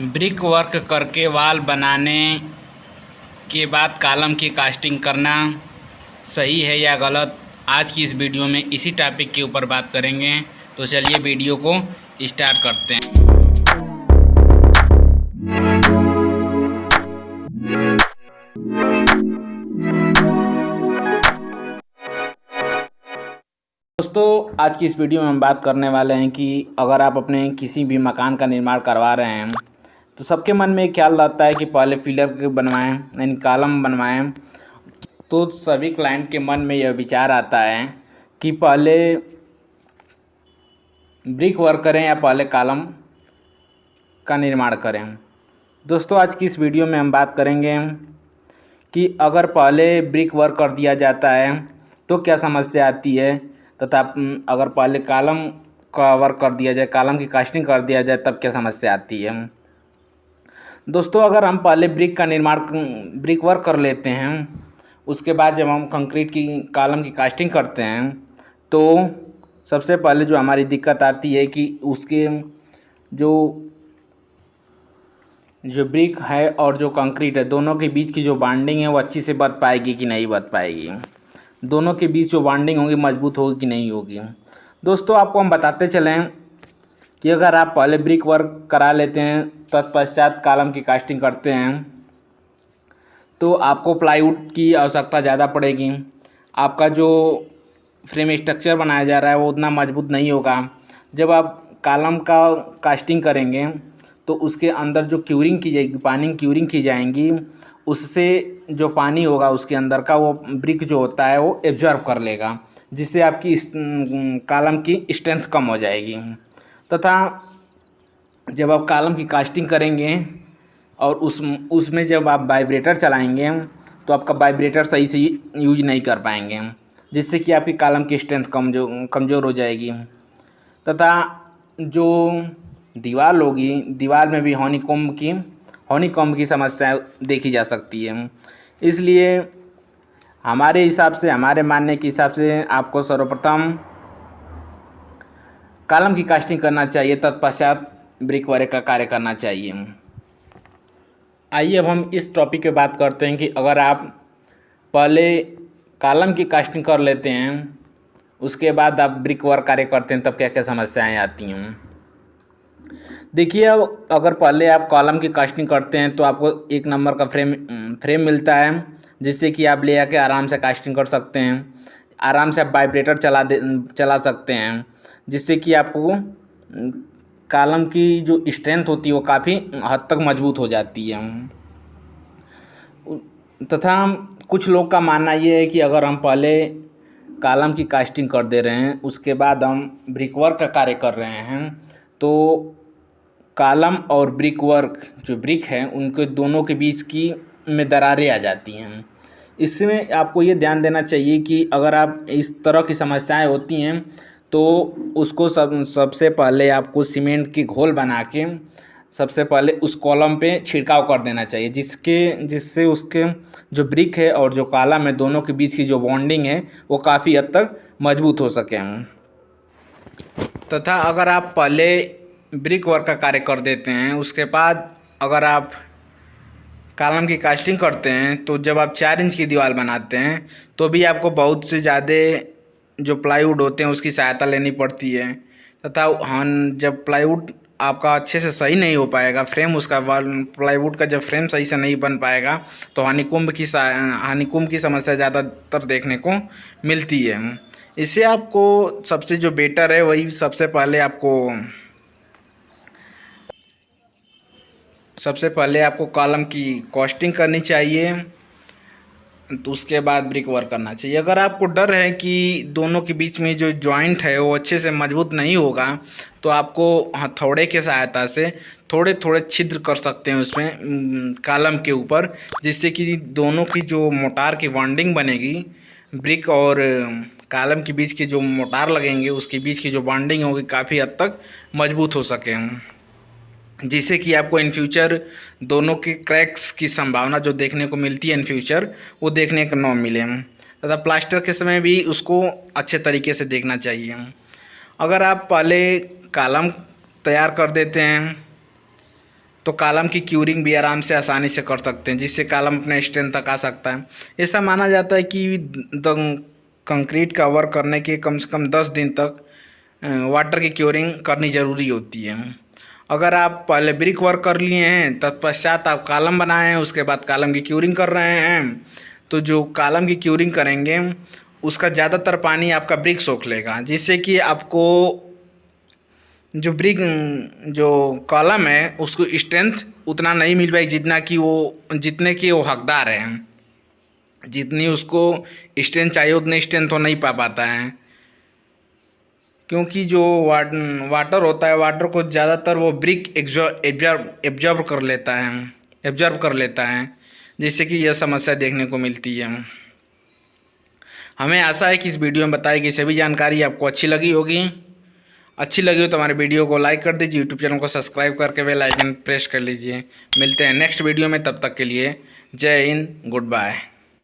Brick work करके wall बनाने के बाद कॉलम की कास्टिंग करना सही है या गलत, आज की इस वीडियो में इसी टॉपिक के ऊपर बात करेंगे। तो चलिए वीडियो को स्टार्ट करते हैं। दोस्तों, आज की इस वीडियो में हम बात करने वाले हैं कि अगर आप अपने किसी भी मकान का निर्माण करवा रहे हैं तो सबके मन में एक ख्याल रहता है कि पहले फिलर बनवाएं यानी कॉलम बनवाएं। तो सभी क्लाइंट के मन में यह विचार आता है कि पहले ब्रिक वर्क करें या पहले कॉलम का निर्माण करें। दोस्तों, आज की इस वीडियो में हम बात करेंगे कि अगर पहले ब्रिक वर्क कर दिया जाता है तो क्या समस्या आती है, तथा अगर पहले कॉलम का वर्क कर दिया जाए, कॉलम की कास्टिंग कर दिया जाए, तब क्या समस्या आती है। दोस्तों, अगर हम पहले ब्रिक वर्क कर लेते हैं, उसके बाद जब हम कंक्रीट की कॉलम की कास्टिंग करते हैं तो सबसे पहले जो हमारी दिक्कत आती है कि उसके जो ब्रिक है और जो कंक्रीट है, दोनों के बीच की जो बॉन्डिंग है वो अच्छी से बध पाएगी कि नहीं बध पाएगी। दोनों के बीच जो बॉन्डिंग होगी मजबूत होगी कि नहीं होगी। दोस्तों, आपको हम बताते चलें कि अगर आप पहले ब्रिक वर्क करा लेते हैं, तत्पश्चात कॉलम की कास्टिंग करते हैं, तो आपको प्लाईवुड की आवश्यकता ज़्यादा पड़ेगी। आपका जो फ्रेम स्ट्रक्चर बनाया जा रहा है वो उतना मजबूत नहीं होगा। जब आप कॉलम का कास्टिंग करेंगे तो उसके अंदर जो क्यूरिंग की जाएगी, पानी क्यूरिंग की जाएंगी, उससे जो पानी होगा उसके अंदर का, वो ब्रिक जो होता है वो एब्जॉर्ब कर लेगा, जिससे आपकी कॉलम की स्ट्रेंथ कम हो जाएगी। तथा जब आप कॉलम की कास्टिंग करेंगे और उसमें जब आप वाइब्रेटर चलाएंगे तो आपका वाइब्रेटर सही से यूज नहीं कर पाएंगे, जिससे कि आपकी कॉलम की स्ट्रेंथ कमज़ोर हो जाएगी। तथा जो दीवार होगी, दीवार में भी हनीकॉम्ब की समस्या देखी जा सकती है। इसलिए हमारे हिसाब से, हमारे मानने के हिसाब से आपको सर्वप्रथम कॉलम की कास्टिंग करना चाहिए, तत्पश्चात ब्रिक वर्क का कार्य करना चाहिए। आइए अब हम इस टॉपिक पे बात करते हैं कि अगर आप पहले कॉलम की कास्टिंग कर लेते हैं, उसके बाद आप ब्रिक वर्क कार्य करते हैं, तब क्या क्या समस्याएं आती हैं। देखिए, अब अगर पहले आप कॉलम की कास्टिंग करते हैं तो आपको एक नंबर का फ्रेम मिलता है, जिससे कि आप ले आके आराम से कास्टिंग कर सकते हैं। आराम से आप वाइब्रेटर चला सकते हैं, जिससे कि आपको कॉलम की जो स्ट्रेंथ होती है वो काफ़ी हद तक मजबूत हो जाती है। तथा कुछ लोग का मानना ये है कि अगर हम पहले कॉलम की कास्टिंग कर दे रहे हैं, उसके बाद हम ब्रिक वर्क का कार्य कर रहे हैं, तो कॉलम और ब्रिक वर्क, जो ब्रिक है, उनके दोनों के बीच की में दरारें आ जाती हैं। इसमें आपको ये ध्यान देना चाहिए कि अगर आप इस तरह की समस्याएं होती हैं तो उसको सबसे पहले आपको सीमेंट की घोल बना के सबसे पहले उस कॉलम पे छिड़काव कर देना चाहिए, जिससे उसके जो ब्रिक है और जो कॉलम है, दोनों के बीच की जो बॉन्डिंग है वो काफ़ी हद तक मजबूत हो सके। तथा अगर आप पहले ब्रिक वर्क का कार्य कर देते हैं, उसके बाद अगर आप कॉलम की कास्टिंग करते हैं, तो जब आप 4 इंच की दीवार बनाते हैं तो भी आपको बहुत से ज़्यादा जो प्लाईवुड होते हैं उसकी सहायता लेनी पड़ती है। तथा जब प्लाईवुड आपका अच्छे से सही नहीं हो पाएगा, फ्रेम उसका प्लाईवुड का जब फ्रेम सही से नहीं बन पाएगा, तो हनीकॉम्ब की समस्या ज़्यादातर देखने को मिलती है। इससे आपको सबसे जो बेटर है वही सबसे पहले आपको कॉलम की कास्टिंग करनी चाहिए, तो उसके बाद ब्रिक वर्क करना चाहिए। अगर आपको डर है कि दोनों के बीच में जो जॉइंट है वो अच्छे से मजबूत नहीं होगा, तो आपको हथौड़े के सहायता से थोड़े थोड़े छिद्र कर सकते हैं उसमें कॉलम के ऊपर, जिससे कि दोनों की जो मोटार की बॉन्डिंग बनेगी, ब्रिक और कॉलम के बीच की जो मोटार लगेंगे उसके बीच की जो बॉन्डिंग होगी काफ़ी हद तक मजबूत हो सके, जिससे कि आपको इन फ्यूचर दोनों के क्रैक्स की संभावना जो देखने को मिलती है इन फ्यूचर, वो देखने को न मिले। तथा प्लास्टर के समय भी उसको अच्छे तरीके से देखना चाहिए। अगर आप पहले कॉलम तैयार कर देते हैं तो कॉलम की क्यूरिंग भी आराम से आसानी से कर सकते हैं, जिससे कॉलम अपने स्ट्रेंथ तक आ सकता है। ऐसा माना जाता है कि कंक्रीट का वर्क करने के कम से कम 10 दिन तक वाटर की क्यूरिंग करनी ज़रूरी होती है। अगर आप पहले ब्रिक वर्क कर लिए हैं तत्पश्चात आप कॉलम बनाए हैं, उसके बाद कॉलम की क्यूरिंग कर रहे हैं, तो जो कॉलम की क्यूरिंग करेंगे उसका ज़्यादातर पानी आपका ब्रिक सोख लेगा, जिससे कि आपको जो ब्रिक जो कॉलम है उसको स्ट्रेंथ उतना नहीं मिल पाएगी जितने की वो हकदार है। जितनी उसको स्ट्रेंथ चाहिए उतनी स्ट्रेंथ तो नहीं पा पाता है, क्योंकि जो वाटर होता है, वाटर को ज़्यादातर वो ब्रिक एब्जॉर्ब कर लेता है, जिससे कि यह समस्या देखने को मिलती है। हमें आशा है कि इस वीडियो में बताई गई सभी जानकारी आपको अच्छी लगी होगी। अच्छी लगी हो तो हमारे वीडियो को लाइक कर दीजिए, यूट्यूब चैनल को सब्सक्राइब करके बेल आइकन प्रेस कर लीजिए। मिलते हैं नेक्स्ट वीडियो में, तब तक के लिए जय हिंद, गुड बाय।